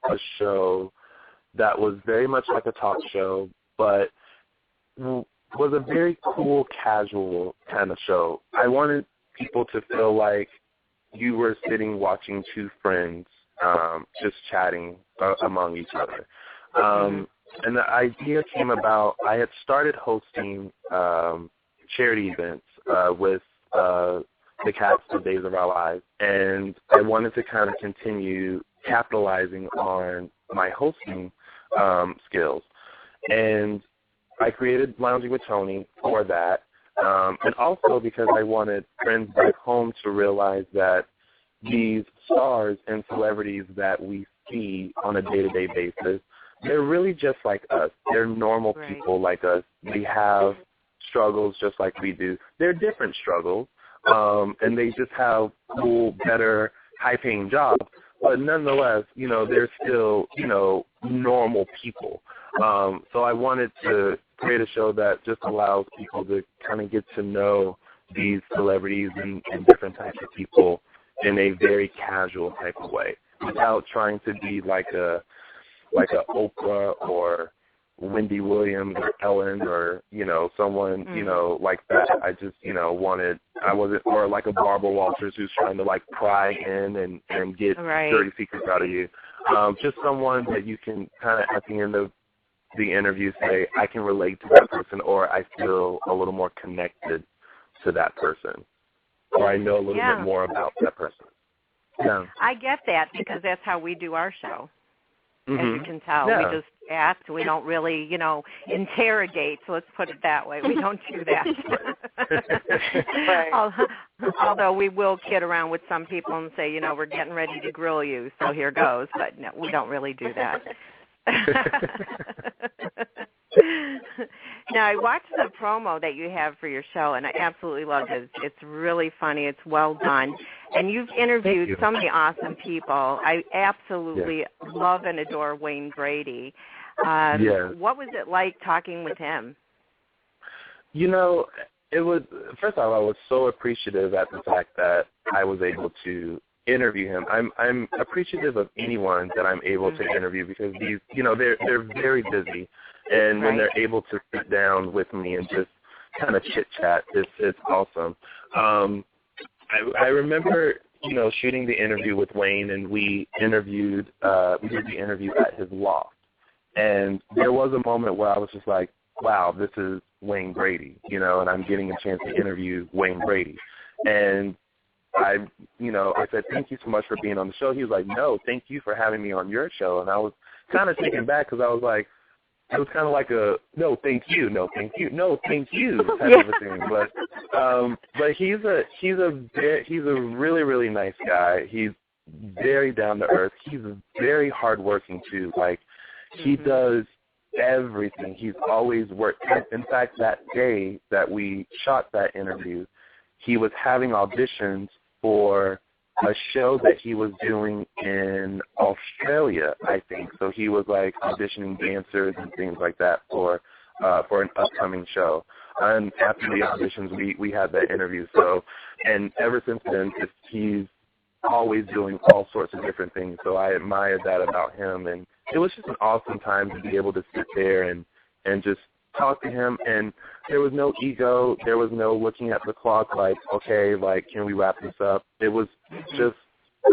a show that was very much like a talk show, but was a very cool, casual kind of show. I wanted people to feel like you were sitting watching two friends just chatting among each other. And the idea came about, I had started hosting charity events with the cast of Days of Our Lives, and I wanted to kind of continue capitalizing on my hosting skills. And I created Loungin With Tony for that, and also because I wanted friends back home to realize that these stars and celebrities that we see on a day-to-day basis, they're really just like us. They're normal people like us. They have struggles just like we do. They're different struggles, and they just have cool, better, high-paying jobs. But nonetheless, they're still, normal people. So I wanted to create a show that just allows people to kind of get to know these celebrities and different types of people in a very casual type of way, without trying to be like a Oprah or Wendy Williams or Ellen or, someone, like that. I just, or like a Barbara Walters who's trying to like pry in and get dirty secrets out of you. Just someone that you can kind of at the end of the interview say, I can relate to that person, or I feel a little more connected to that person, or I know a little bit more about that person. Yeah. I get that because that's how we do our show. As you can tell, we just act. We don't really, interrogate. So let's put it that way. We don't do that. Although we will kid around with some people and say, we're getting ready to grill you, so here goes. But no, we don't really do that. Now, I watched the promo that you have for your show, and I absolutely love it. It's really funny. It's well done. And you've interviewed so many awesome people. I absolutely love and adore Wayne Brady. What was it like talking with him? It was, first of all, I was so appreciative at the fact that I was able to interview him. I'm appreciative of anyone that I'm able to interview because these, they're very busy. And when they're able to sit down with me and just kind of chit-chat, it's awesome. I remember, shooting the interview with Wayne, and we did the interview at his loft. And there was a moment where I was just like, wow, this is Wayne Brady, and I'm getting a chance to interview Wayne Brady. And I said, thank you so much for being on the show. He was like, no, thank you for having me on your show. And I was kind of taken back because I was like, it was kind of like a no, thank you, no, thank you, no, thank you type of a thing. But he's a really, really nice guy. He's very down to earth. He's very hardworking too. Like he does everything. He's always worked. In fact, that day that we shot that interview, he was having auditions for a show that he was doing in Australia, I think. So he was like auditioning dancers and things like that for an upcoming show. And after the auditions, we had that interview. So, and ever since then, he's always doing all sorts of different things. So I admired that about him, and it was just an awesome time to be able to sit there and just talk to him. And there was no ego. There was no looking at the clock like, okay, like, can we wrap this up? It was just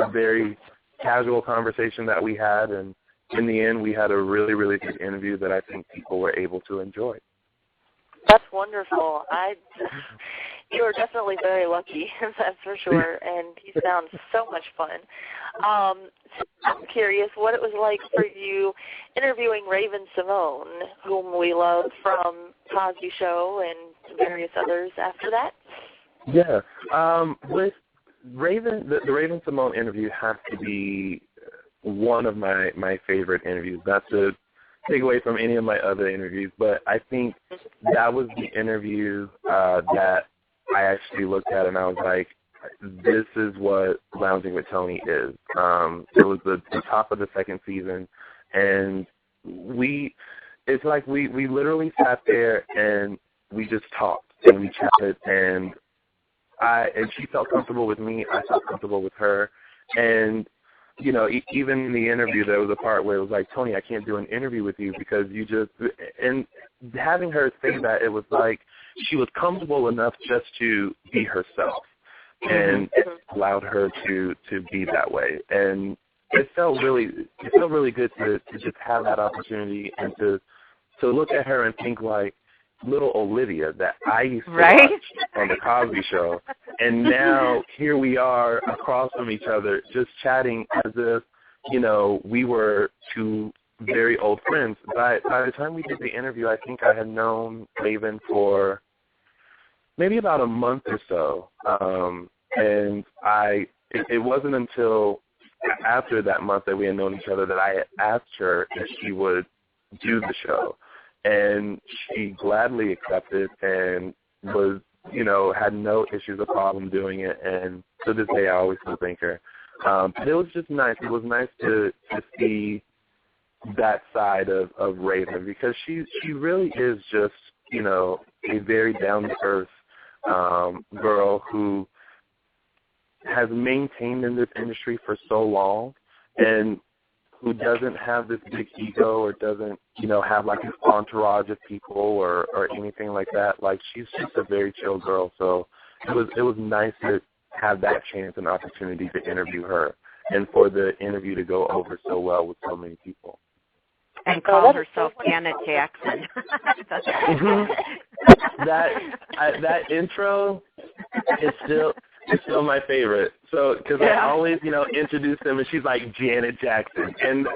a very casual conversation that we had, and in the end, we had a really, really good interview that I think people were able to enjoy. That's wonderful. You are definitely very lucky, that's for sure, and he sounds so much fun. I'm curious what it was like for you interviewing Raven Simone, whom we love from Cosby Show and various others after that. Yeah. With Raven, the Raven Simone interview has to be one of my favorite interviews. Not to take away from any of my other interviews, but I think that was the interview that I actually looked at and I was like, this is what Loungin With Tony is. It was the top of the second season, and it's like we literally sat there and we just talked and we chatted, and she felt comfortable with me, I felt comfortable with her, and even in the interview, there was a part where it was like, Tony, I can't do an interview with you because you just, and having her say that, it was like she was comfortable enough just to be herself, and it allowed her to be that way. And it felt really good to just have that opportunity and to look at her and think like little Olivia that I used to watch on the Cosby Show, and now here we are across from each other just chatting as if, we were two very old friends. By the time we did the interview, I think I had known Raven for maybe about a month or so, and it wasn't until after that month that we had known each other that I had asked her if she would do the show. And she gladly accepted and was, had no issues or problem doing it. And to this day, I always still thank her. But it was just nice. It was nice to see that side of Raven, because she really is just, a very down-to-earth girl who has maintained in this industry for so long, and who doesn't have this big ego or doesn't, have like an entourage of people or anything like that. Like, she's just a very chill girl. So it was nice to have that chance and opportunity to interview her, and for the interview to go over so well with so many people. And call herself Janet Jackson. That intro is still my favorite. So, because I always, introduce them, and she's like Janet Jackson, and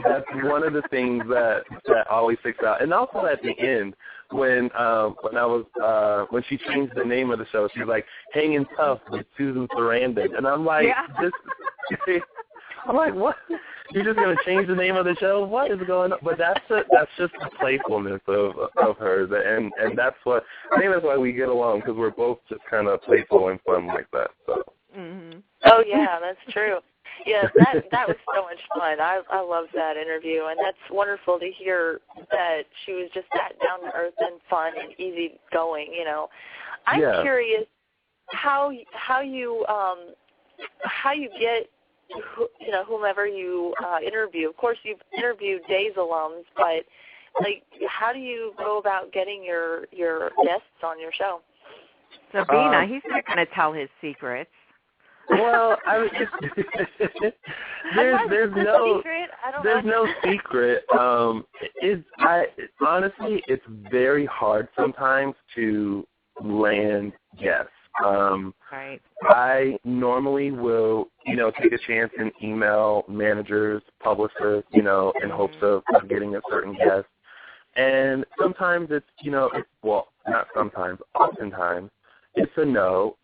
that's one of the things that always sticks out. And also at the end, when she changed the name of the show, she's like Hanging Tough with Susan Sarandon, and I'm like, I'm like, what? You're just gonna change the name of the show? What is going on? But that's just the playfulness of hers, and that's what I think. That's why we get along, because we're both just kind of playful and fun like that. So. Mm-hmm. Oh yeah, that's true. Yes, that was so much fun. I loved that interview, and that's wonderful to hear that she was just that down to earth and fun and easy going. I'm curious how you get whomever you interview. Of course, you've interviewed Days alums, but like, how do you go about getting your guests on your show? Sabina, he's not going to tell his secrets. Well, there's no secret. Honestly, it's very hard sometimes to land guests. Right. I normally will, take a chance and email managers, publicists, in hopes of getting a certain guest. And sometimes it's, not sometimes, oftentimes it's a no.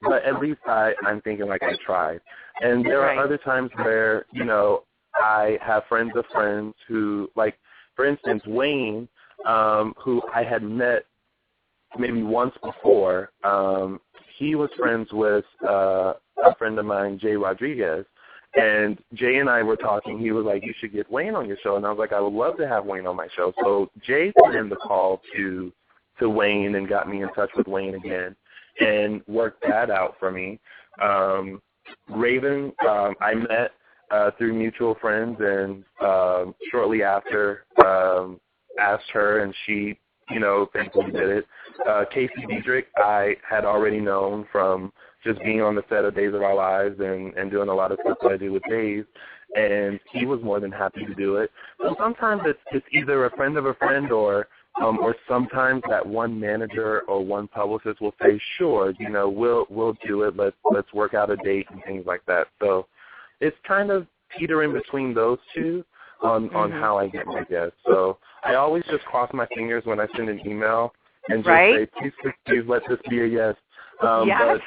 But at least I'm thinking like I tried. And there are other times where, I have friends of friends who, like, for instance, Wayne, who I had met maybe once before. He was friends with a friend of mine, Jay Rodriguez, and Jay and I were talking. He was like, you should get Wayne on your show. And I was like, I would love to have Wayne on my show. So Jay put in the call to Wayne and got me in touch with Wayne again and worked that out for me. Raven, I met through mutual friends, and shortly after asked her, and she, thankfully did it. Casey Diedrich, I had already known from just being on the set of Days of Our Lives and doing a lot of stuff that I do with Days, and he was more than happy to do it. So sometimes it's either a friend of a friend, or sometimes that one manager or one publicist will say, sure, we'll do it. Let's work out a date and things like that. So it's kind of teetering between those two on how I get my guests. So I always just cross my fingers when I send an email and just say, please let this be a yes. Yes.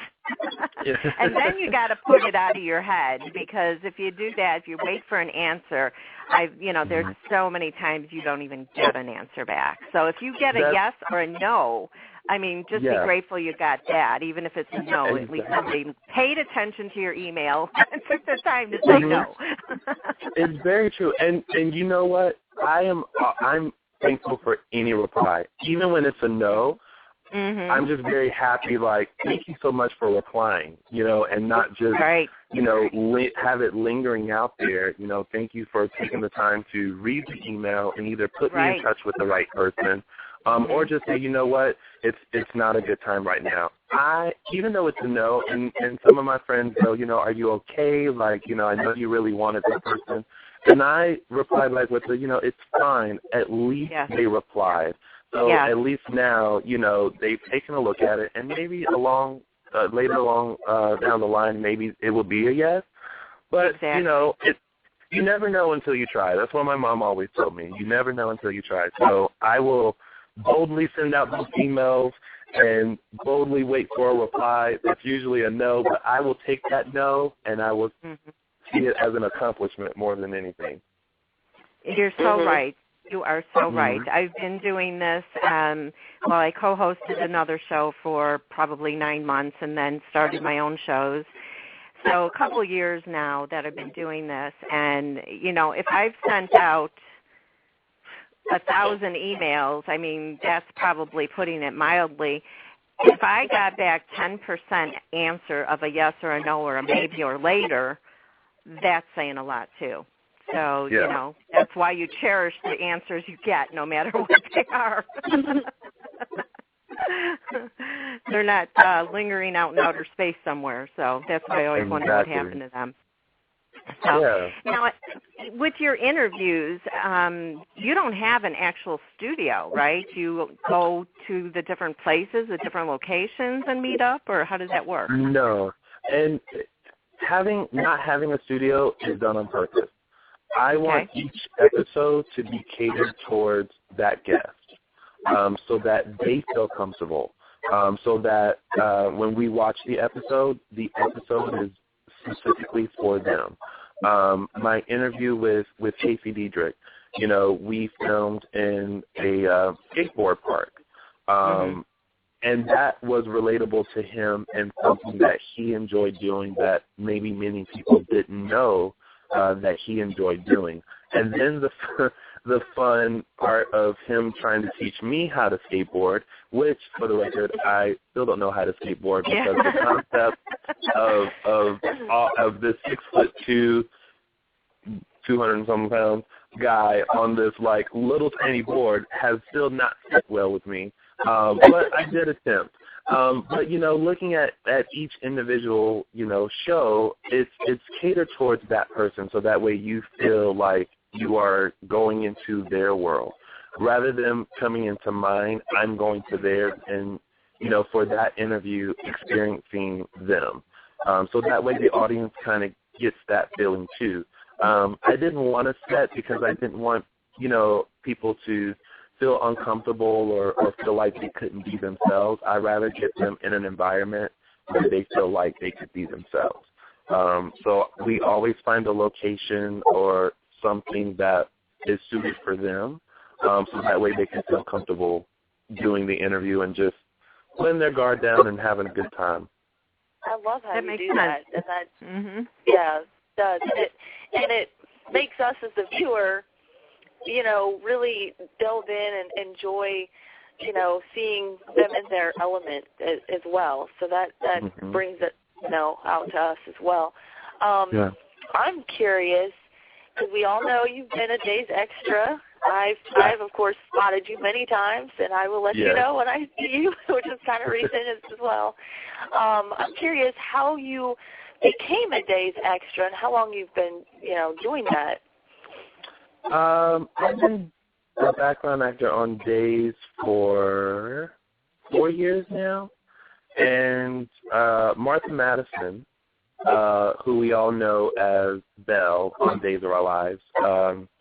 And then you got to put it out of your head, because if you do that, if you wait for an answer, there's so many times you don't even get an answer back. So if you get a yes or a no, just be grateful you got that, even if it's a no. At least somebody paid attention to your email and took the time to say no. It's very true. And you know what? I'm thankful for any reply, even when it's a no. I'm just very happy, like, thank you so much for replying, you know, and not just, you know, have it lingering out there. You know, thank you for taking the time to read the email and either put me in touch with the right person or just say, you know what, it's not a good time right now. Even though it's a no, and some of my friends go, you know, are you okay? Like, you know, I know you really wanted that person. And I replied like with the, you know, it's fine. At least they replied. So at least now, you know, they've taken a look at it, and maybe later along down the line, maybe it will be a yes. But, you know, you never know until you try. That's what my mom always told me. You never know until you try. So I will boldly send out those emails and boldly wait for a reply. That's usually a no, but I will take that no, and I will see it as an accomplishment more than anything. You're so right. You are so right. I've been doing this, I co-hosted another show for probably 9 months and then started my own shows. So a couple of years now that I've been doing this. And, you know, if I've sent out 1,000 emails, I mean, that's probably putting it mildly. If I got back 10% answer of a yes or a no or a maybe or later, that's saying a lot too. So, you know, that's why you cherish the answers you get, no matter what they are. They're not lingering out in outer space somewhere. So that's why I always wonder what happened to them. So now, with your interviews, you don't have an actual studio, right? You go to the different places, the different locations and meet up, or how does that work? No. And not having a studio is done on purpose. I want each episode to be catered towards that guest so that they feel comfortable, so that when we watch the episode is specifically for them. My interview with Casey Diedrich, you know, we filmed in a skateboard park, and that was relatable to him and something that he enjoyed doing that maybe many people didn't know that he enjoyed doing. And then the fun part of him trying to teach me how to skateboard, which, for the record, I still don't know how to skateboard because the concept of this 6'2", 200-something pounds guy on this like little tiny board has still not fit well with me. But I did attempt. But, you know, looking at each individual, you know, show, it's catered towards that person so that way you feel like you are going into their world. Rather than coming into mine, I'm going to theirs and, you know, for that interview, experiencing them. So that way the audience kind of gets that feeling too. I didn't want to set because I didn't want, you know, people to feel uncomfortable or feel like they couldn't be themselves. I'd rather get them in an environment where they feel like they could be themselves. So we always find a location or something that is suited for them, so that way they can feel comfortable doing the interview and just letting their guard down and having a good time. I love how you do that. And that, it does. And it makes us as the viewer, you know, really delve in and enjoy, you know, seeing them in their element as well. So that brings it, you know, out to us as well. I'm curious, because we all know you've been a Days Extra. I've of course spotted you many times, and I will let you know when I see you, which is kind of recent as well. I'm curious how you became a Days Extra and how long you've been, you know, doing that. I've been a background actor on Days for 4 years now, and Martha Madison, who we all know as Belle on Days of Our Lives,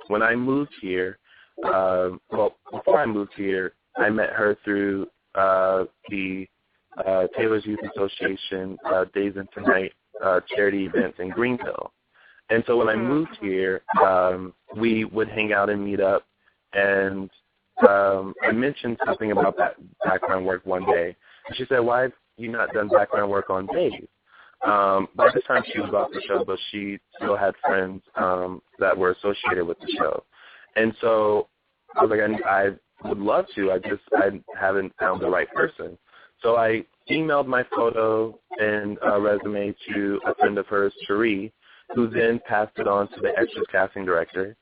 when I moved here, before I moved here, I met her through the Taylor's Youth Association Days and Tonight charity events in Greenville. And so when I moved here, we would hang out and meet up, and I mentioned something about that background work one day. And she said, why have you not done background work on Days? By the time she was off the show, but she still had friends that were associated with the show. And so I was like, would love to. I haven't found the right person. So I emailed my photo and resume to a friend of hers, Cherie, who then passed it on to the extras casting director.